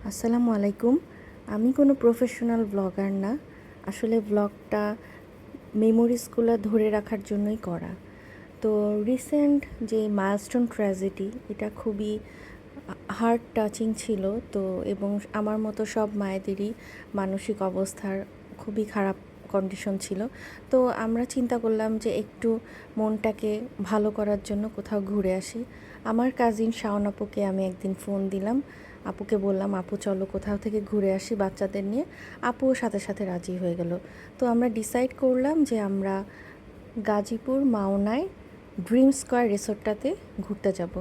আসসালামু আলাইকুম। আমি কোনো প্রফেশনাল ব্লগার না। আসলে ব্লগটা মেমোরিজগুলো ধরে রাখার জন্যই করা। তো রিসেন্ট যে মাইলস্টোন ট্র্যাজেডি এটা খুবই হার্ট টাচিং ছিল। তো এবং আমার মতো সব মায়েদেরই মানসিক অবস্থার খুবই খারাপ কন্ডিশন ছিল। তো আমরা চিন্তা করলাম যে একটু মনটাকে ভালো করার জন্য কোথাও ঘুরে আসি। আমার কাজিন শাওন আপুকে আমি একদিন ফোন দিলাম। আপুকে বললাম, আপু চলো কোথাও থেকে ঘুরে আসি বাচ্চাদের নিয়ে। আপুও সাথে সাথে রাজি হয়ে গেল। তো আমরা ডিসাইড করলাম যে আমরা গাজীপুর মাওনায় ড্রিম স্কয়ার রিসোর্টটাতে ঘুরতে যাব।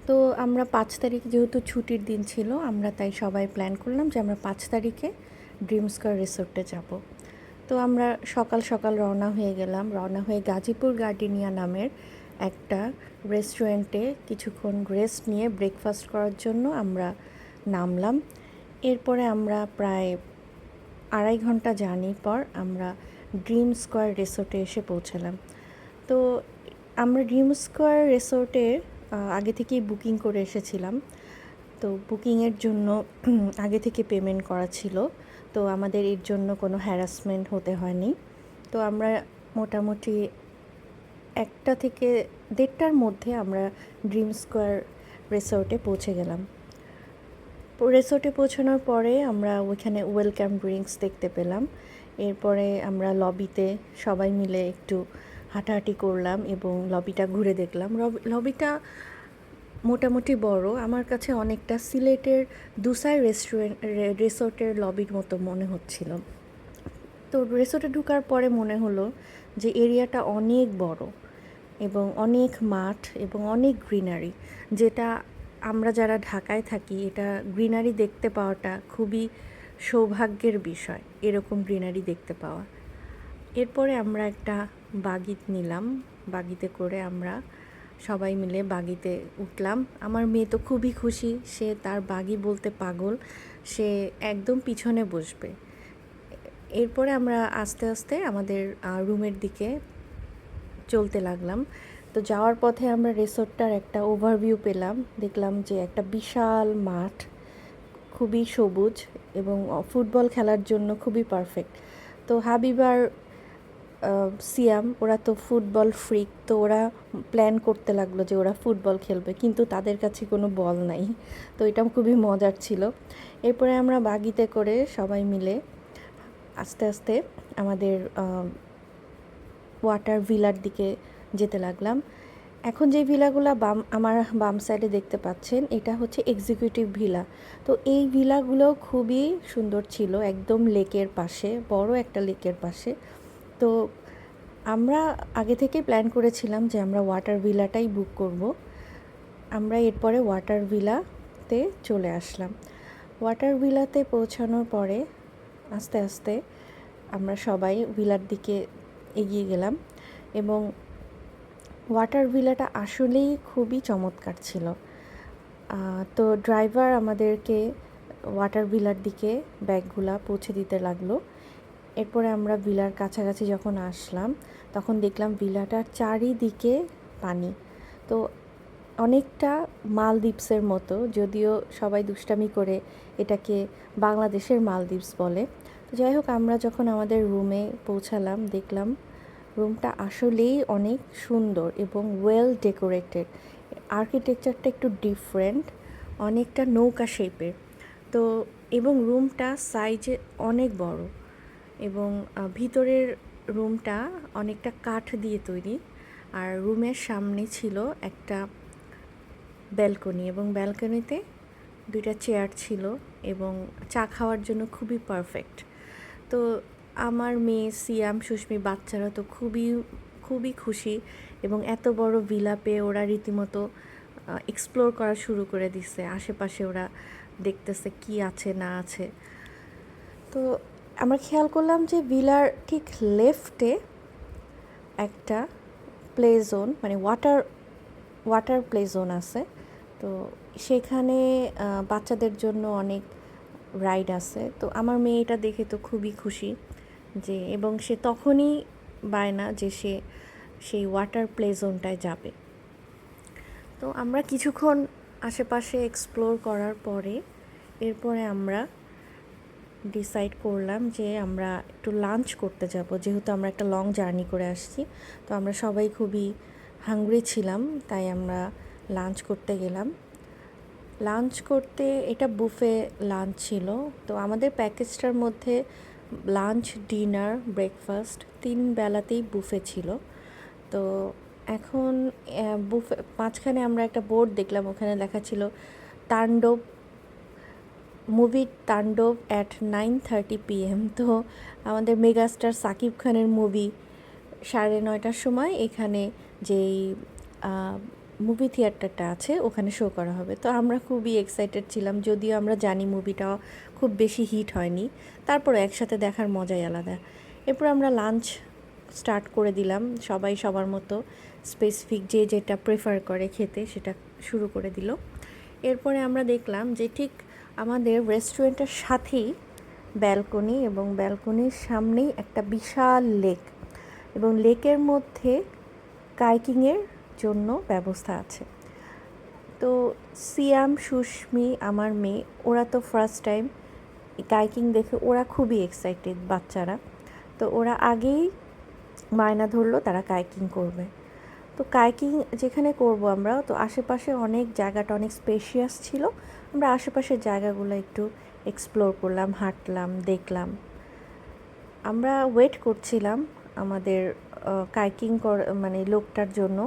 তো আমরা 5 তারিখ যেহেতু ছুটির দিন ছিল, আমরা তাই সবাই প্ল্যান করলাম যে আমরা 5 তারিখে ড্রিম স্কয়ার রিসোর্টে যাব। তো আমরা সকাল সকাল রওনা হয়ে গেলাম। রওনা হয়ে গাজীপুর গার্ডেনিয়া নামের একটা রেস্টুরেন্টে কিছুক্ষণ রেস্ট নিয়ে ব্রেকফাস্ট করার জন্য আমরা নামলাম। এরপরে আমরা প্রায় 2.5 ঘন্টা জার্নির পর আমরা ড্রিম স্কয়ার রিসোর্টে এসে পৌঁছালাম। তো আমরা ড্রিম স্কয়ার রিসোর্টে আগে থেকেই বুকিং করে এসেছিলাম। তো বুকিংয়ের জন্য আগে থেকে পেমেন্ট করা ছিল। তো আমাদের এর জন্য কোনো হ্যারাসমেন্ট হতে হয়নি। তো আমরা মোটামুটি 1টা থেকে 1:30টার মধ্যে আমরা ড্রিম স্কয়ার রিসোর্টে পৌঁছে গেলাম। রিসোর্টে পৌঁছানোর পরে আমরা ওইখানে ওয়েলকাম ড্রিঙ্কস দেখতে পেলাম। এরপরে আমরা লবিতে সবাই মিলে একটু হাঁটাহাঁটি করলাম এবং লবিটা ঘুরে দেখলাম। লবিটা মোটামুটি বড়, আমার কাছে অনেকটা সিলেটের দুসাই রিসোর্টের লবির মতো মনে হচ্ছিল। তো রিসোর্টে ঢোকার পরে মনে হলো যে এরিয়াটা অনেক বড় এবং অনেক মাঠ এবং অনেক গ্রিনারি, যেটা আমরা যারা ঢাকায় থাকি এটা গ্রিনারি দেখতে পাওয়াটা খুবই সৌভাগ্যের বিষয়, এরকম গ্রিনারি দেখতে পাওয়া। এরপরে আমরা একটা বাগি নিলাম। বাগিতে করে আমরা সবাই মিলে বাগিতে উঠলাম। আমার মেয়ে তো খুবই খুশি, সে তার বাগি বলতে পাগল, সে একদম পিছনে বসবে। এরপরে আমরা আস্তে আস্তে আমাদের রুমের দিকে চলতে লাগলাম। তো যাওয়ার পথে আমরা রিসোর্টটার একটা ওভারভিউ পেলাম। দেখলাম যে একটা বিশাল মাঠ, খুবই সবুজ এবং ফুটবল খেলার জন্য খুবই পারফেক্ট। তো হাবিবার সিয়াম ওরা তো ফুটবল ফ্রিক, তো ওরা প্ল্যান করতে লাগলো যে ওরা ফুটবল খেলবে, কিন্তু তাদের কাছে কোনো বল নাই। তো এটা খুবই মজার ছিল। এরপরে আমরা বাগিতে করে সবাই মিলে আস্তে আস্তে আমাদের ওয়াটার ভিলার দিকে যেতে লাগলাম। এখন যে ভিলাগুলো আমার বাম সাইডে দেখতে পাচ্ছেন, এটা হচ্ছে এক্সিকিউটিভ ভিলা। তো এই ভিলাগুলো খুবই সুন্দর ছিল, একদম লেকের পাশে, বড় একটা লেকের পাশে। তো আমরা আগে থেকে প্ল্যান করেছিলাম যে আমরা ওয়াটার ভিলাটাই বুক করব। আমরা এরপরে ওয়াটার ভিলাতে চলে আসলাম। ওয়াটার ভিলাতে পৌঁছানোর পরে আস্তে আস্তে আমরা সবাই ভিলার দিকে এগিয়ে গেলাম এবং ওয়াটার ভিলাটা আসলেই খুবই চমৎকার ছিল। তো ড্রাইভার আমাদেরকে ওয়াটার ভিলার দিকে ব্যাগগুলা পৌঁছে দিতে লাগলো। এরপরে আমরা ভিলার কাছাকাছি যখন আসলাম তখন দেখলাম ভিলাটার চারিদিকে পানি। তো অনেকটা মালদ্বীপসের মতো, যদিও সবাই দুষ্টামি করে এটাকে বাংলাদেশের মালদ্বীপস বলে। তো যাই হোক, আমরা যখন আমাদের রুমে পৌঁছালাম দেখলাম রুমটা আসলেই অনেক সুন্দর এবং ওয়েল ডেকোরেটেড। আর্কিটেকচারটা একটু ডিফারেন্ট, অনেকটা নৌকা শেপের। তো এবং রুমটা সাইজে অনেক বড় এবং ভিতরের রুমটা অনেকটা কাঠ দিয়ে তৈরি। আর রুমের সামনে ছিল একটা ব্যালকনি এবং ব্যালকনিতে 2টা চেয়ার ছিল এবং চা খাওয়ার জন্য খুবই পারফেক্ট। তো আমার মেয়ে সিয়াম, সুস্মি বাচ্চারা তো খুবই খুবই খুশি এবং এত বড় ভিলা পেয়ে ওরা রীতিমতো এক্সপ্লোর করা শুরু করে দিছে। আশেপাশে ওরা দেখতেছে কি আছে না আছে। তো আমরা খেয়াল করলাম যে ভিলার ঠিক লেফটে একটা প্লে জোন, মানে ওয়াটার প্লে জোন আছে। তো সেখানে বাচ্চাদের জন্য অনেক রাইড আছে। তো আমার মেয়ে এটা দেখে তো খুবই খুশি যে, এবং সে তখনই বায়না যে সে সেই ওয়াটার প্লে জোনটায় যাবে। তো আমরা কিছুক্ষণ আশেপাশে এক্সপ্লোর করার পরে এরপরে আমরা ডিসাইড করলাম যে আমরা একটু লাঞ্চ করতে যাব, যেহেতু আমরা একটা লং জার্নি করে আসছি। তো আমরা সবাই খুবই হাংরি ছিলাম, তাই আমরা লাঞ্চ করতে গেলাম। লাঞ্চ করতে এটা বুফে লাঞ্চ ছিল। তো আমাদের প্যাকেজটার মধ্যে লাঞ্চ, ডিনার, ব্রেকফাস্ট 3 বেলাতেই বুফে ছিল। তো এখন বুফে মাঝখানে আমরা একটা বোর্ড দেখলাম, ওখানে লেখা ছিল তাণ্ডব, মুভি তাণ্ডব অ্যাট 9:30 PM। তো আমাদের মেগাস্টার সাকিব খানের মুভি 9:30টার সময় এখানে যেই মুভি থিয়েটারটা আছে ওখানে শো করা হবে। তো আমরা খুবই এক্সাইটেড ছিলাম, যদিও আমরা জানি মুভিটা খুব বেশি হিট হয়নি, তারপরে একসাথে দেখার মজাই আলাদা। এরপর আমরা লাঞ্চ স্টার্ট করে দিলাম, সবাই সবার মতো স্পেসিফিক যে যেটা প্রেফার করে খেতে সেটা শুরু করে দিল। এরপরে আমরা দেখলাম যে ঠিক আমাদের রেস্টুরেন্টের সাথেই ব্যালকনি, এবং ব্যালকনির সামনেই একটা বিশাল লেক, এবং লেকের মধ্যে কাইকিংয়ের জন্য ব্যবস্থা আছে। তো সিয়াম, সুস্মি, আমার মেয়ে, ওরা তো ফার্স্ট টাইম কাইকিং দেখে ওরা খুবই এক্সাইটেড বাচ্চারা। তো ওরা আগেই বায়না ধরলো তারা কাইকিং করবে। তো কাইকিং যেখানে করব আমরা, তো আশেপাশে অনেক জায়গাটা অনেক স্পেশিয়াস ছিল। আমরা আশেপাশের জায়গাগুলো একটু এক্সপ্লোর করলাম, হাঁটলাম, দেখলাম। আমরা ওয়েট করছিলাম আমাদের কাইকিং মানে লোকটার জন্য,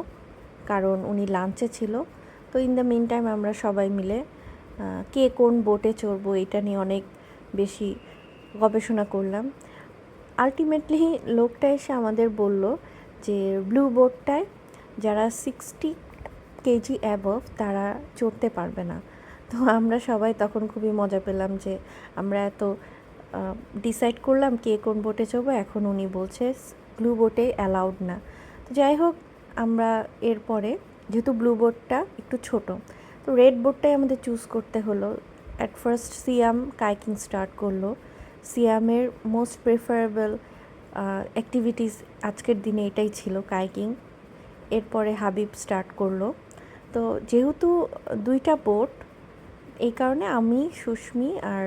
কারণ উনি লাঞ্চে ছিল। তো ইন দ্য মিন টাইম আমরা সবাই মিলে কে কোন বোটে চড়বো এটা নিয়ে অনেক বেশি গবেষণা করলাম। আলটিমেটলি লোকটা এসে আমাদের বলল যে ব্লু বোটটায় যারা 60 কেজি অ্যাবভ তারা চড়তে পারবে না। তো আমরা সবাই তখন খুবই মজা পেলাম যে আমরা এত ডিসাইড করলাম কে কোন বোটে চড়বো, এখন উনি বলছে ব্লু বোটে অ্যালাউড না। তো যাই হোক, আমরা এরপরে যেহেতু ব্লু বোটটা একটু ছোট, তো রেড বোটটাই আমাদের চুজ করতে হলো। At first Siam kayaking start করলো। সিয়ামের মোস্ট প্রেফারেবল অ্যাক্টিভিটিস আজকের দিনে এটাই ছিল, কাইকিং। এরপরে হাবিব স্টার্ট করলো। তো যেহেতু 2টা বোট, এই কারণে আমি, সুস্মি আর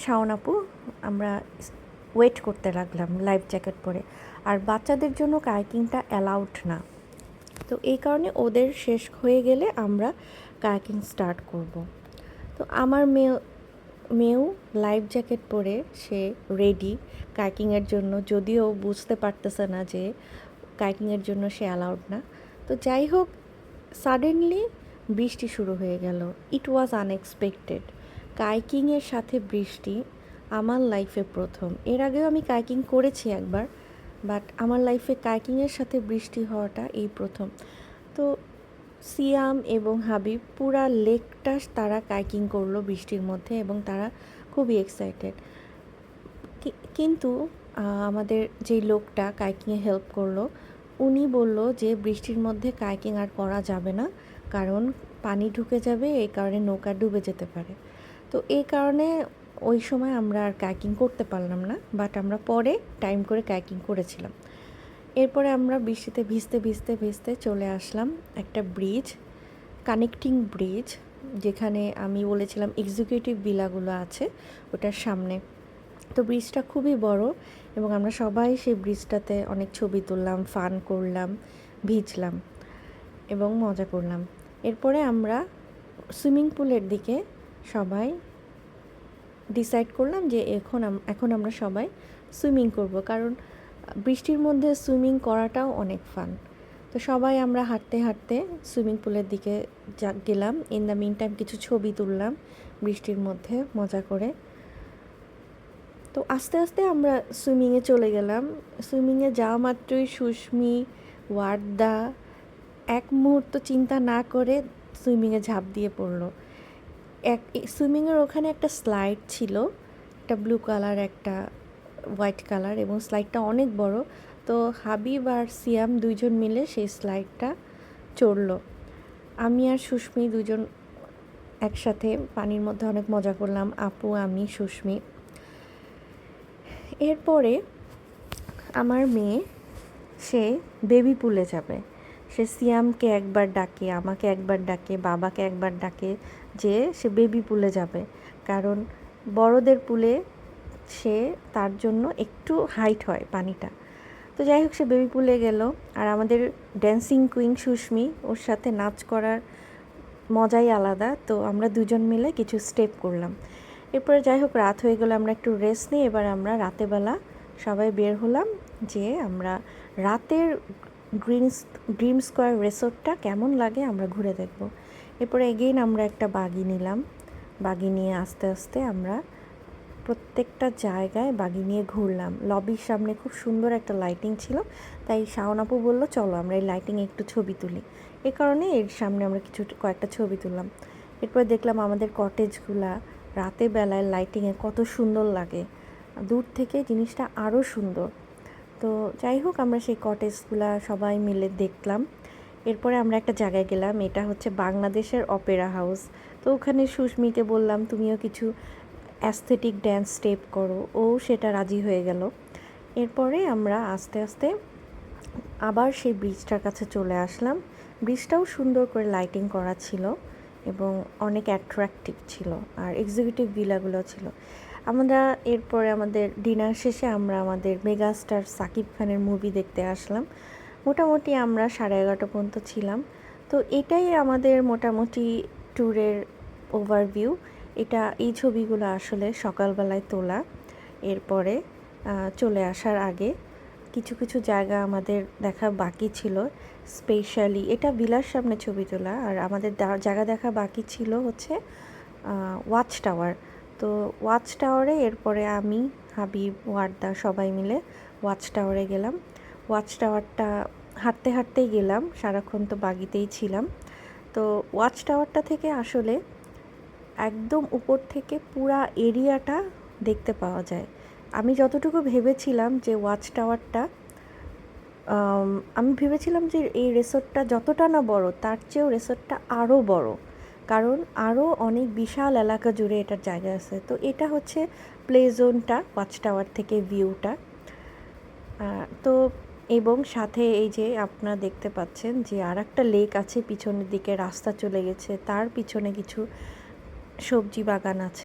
শাওন আপু আমরা ওয়েট করতে লাগলাম লাইফ জ্যাকেট পরে। আর বাচ্চাদের জন্য কাইকিংটা অ্যালাউড না, তো এই কারণে ওদের শেষ হয়ে গেলে আমরা কাইকিং স্টার্ট করব। তো আমার মেয়েও লাইফ জ্যাকেট পরে সে রেডি কাইকিংয়ের জন্য, যদিও বুঝতে পারতেছে না যে কাইকিংয়ের জন্য সে অ্যালাউড না। তো যাই হোক, সাডেনলি বৃষ্টি শুরু হয়ে গেল। ইট ওয়াজ আনএক্সপেক্টেড। কাইকিংয়ের সাথে বৃষ্টি আমার লাইফে প্রথম। এর আগেও আমি কাইকিং করেছি একবার, বাট আমার লাইফে কাইকিংয়ের সাথে বৃষ্টি হওয়াটা এই প্রথম। তো সিয়াম এবং হাবিব পুরা লেকটা তারা কাইকিং করলো বৃষ্টির মধ্যে, এবং তারা খুবই এক্সাইটেড। কিন্তু আমাদের যেই লোকটা কাইকিংয়ে হেল্প করলো, উনি বলল যে বৃষ্টির মধ্যে কাইকিং আর করা যাবে না, কারণ পানি ঢুকে যাবে, এই কারণে নৌকা ডুবে যেতে পারে। তো এই কারণে ওই সময় আমরা আর কাইকিং করতে পারলাম না, বাট আমরা পরে টাইম করে কাইকিং করেছিলাম। এরপরে আমরা বৃষ্টিতে ভিজতে ভিজতে ভিজতে চলে আসলাম একটা ব্রিজ, কানেক্টিং ব্রিজ, যেখানে আমি বলেছিলাম এক্সিকিউটিভ ভিলাগুলো আছে ওটার সামনে। তো ব্রিজটা খুবই বড়, এবং আমরা সবাই সেই ব্রিজটাতে অনেক ছবি তুললাম, ফান করলাম, ভিজলাম এবং মজা করলাম। এরপরে আমরা সুইমিং পুলের দিকে সবাই ডিসাইড করলাম যে এখন আমরা সবাই সুইমিং করব, কারণ বৃষ্টির মধ্যে সুইমিং করাটাও অনেক ফান। তো সবাই আমরা হাঁটতে হাঁটতে সুইমিং পুলের দিকে গেলাম। ইন দ্য মিন টাইম কিছু ছবি তুললাম বৃষ্টির মধ্যে মজা করে। তো আস্তে আস্তে আমরা সুইমিংয়ে চলে গেলাম। সুইমিংয়ে যাওয়া মাত্রই সুস্মি, ওয়ার্দা এক মুহূর্ত চিন্তা না করে সুইমিংয়ে ঝাঁপ দিয়ে পড়লো। সুইমিংয়ের ওখানে একটা স্লাইড ছিল, একটা ব্লু কালার একটা হোয়াইট কালার, এবং স্লাইডটা অনেক বড়। তো হাবিব আর সিয়াম দুইজন মিলে সেই স্লাইডটা চড়লো। আমি আর সুস্মি দুজন একসাথে পানির মধ্যে অনেক মজা করলাম, আপু, আমি, সুস্মি। এরপরে আমার মেয়ে সে বেবি পুলে যাবে। সে সিয়ামকে একবার ডাকে, আমাকে একবার ডাকে, বাবাকে একবার ডাকে, যে সে বেবি পুলে যাবে, কারণ বড়দের পুলে সে তার জন্য একটু হাইট হয় পানিটা। তো যাই হোক, সে বেবি পুলে গেল, আর আমাদের ড্যান্সিং কুইন সুস্মি, ওর সাথে নাচ করার মজাই আলাদা। তো আমরা দুজন মিলে কিছু স্টেপ করলাম। এরপরে যাই হোক, রাত হয়ে গেলো, আমরা একটু রেস্ট নিই। এবার আমরা রাতেবেলা সবাই বের হলাম যে আমরা রাতের ড্রিম স্কোয়ার রিসোর্টটা কেমন লাগে আমরা ঘুরে দেখব। এরপরে এগেইন আমরা একটা বাগি নিলাম। বাগি নিয়ে আস্তে আস্তে আমরা প্রত্যেকটা জায়গায় বাগি নিয়ে ঘুরলাম। লবির সামনে খুব সুন্দর একটা লাইটিং ছিল, তাই শাওন আপু বললো চলো আমরা এই লাইটিংয়ে একটু ছবি তুলি। এ কারণে এর সামনে আমরা কয়েকটা ছবি তুললাম। এরপর দেখলাম আমাদের কটেজগুলা রাতের বেলায় লাইটিংয়ে কত সুন্দর লাগে, দূর থেকে জিনিসটা আরও সুন্দর। তো যাই হোক, আমরা সেই কটেজগুলা সবাই মিলে দেখলাম। এরপরে আমরা একটা জায়গায় গেলাম, এটা হচ্ছে বাংলাদেশের অপেরা হাউস। তো ওখানে সুস্মিকে বললাম তুমিও কিছু অ্যাস্থেটিক ড্যান্স স্টেপ করো, ও সেটা রাজি হয়ে গেল। এরপরে আমরা আস্তে আস্তে আবার সেই ব্রিজটার কাছে চলে আসলাম। ব্রিজটাও সুন্দর করে লাইটিং করা ছিল এবং অনেক অ্যাট্রাকটিভ ছিল, আর এক্সিকিউটিভ ভিলাগুলো ছিল। আমরা এরপরে আমাদের ডিনার শেষে আমরা আমাদের মেগাস্টার সাকিব খানের মুভি দেখতে আসলাম। মোটামুটি আমরা 11:30 পর্যন্ত ছিলাম। তো এটাই আমাদের মোটামুটি ট্যুরের ওভারভিউ। এই ছবিগুলো আসলে সকালবেলায় তোলা। এরপরে চলে আসার আগে কিছু কিছু জায়গা আমাদের দেখা বাকি ছিল, স্পেশালি এটা ভিলার সামনে ছবি তোলা, আর আমাদের জায়গা দেখা বাকি ছিল হচ্ছে ওয়াচ টাওয়ার। তো ওয়াচ টাওয়ারে এরপরে আমি, হাবিব, ওয়ার্দা সবাই মিলে ওয়াচ টাওয়ারে গেলাম। ওয়াচ টাওয়ারটা হাঁটতে হাঁটতেই গেলাম, সারাক্ষণ তো বাগিতেই ছিলাম। তো ওয়াচ টাওয়ারটা থেকে আসলে একদম উপর থেকে পুরা এরিয়াটা দেখতে পাওয়া যায়। আমি যতটুকু ভেবেছিলাম যে ওয়াচ টাওয়ারটা, আমি ভেবেছিলাম যে এই রিসোর্টটা যতটা না বড়, তার চেয়েও রিসোর্টটা আরও বড়, কারণ আরও অনেক বিশাল এলাকা জুড়ে এটার জায়গা আছে। তো এটা হচ্ছে প্লে জোনটা, ওয়াচ টাওয়ার থেকে ভিউটা। তো এবং সাথে এই যে আপনারা দেখতে পাচ্ছেন যে আর একটা লেক আছে, পিছনের দিকে রাস্তা চলে গেছে, তার পিছনে কিছু সবজি বাগান আছে।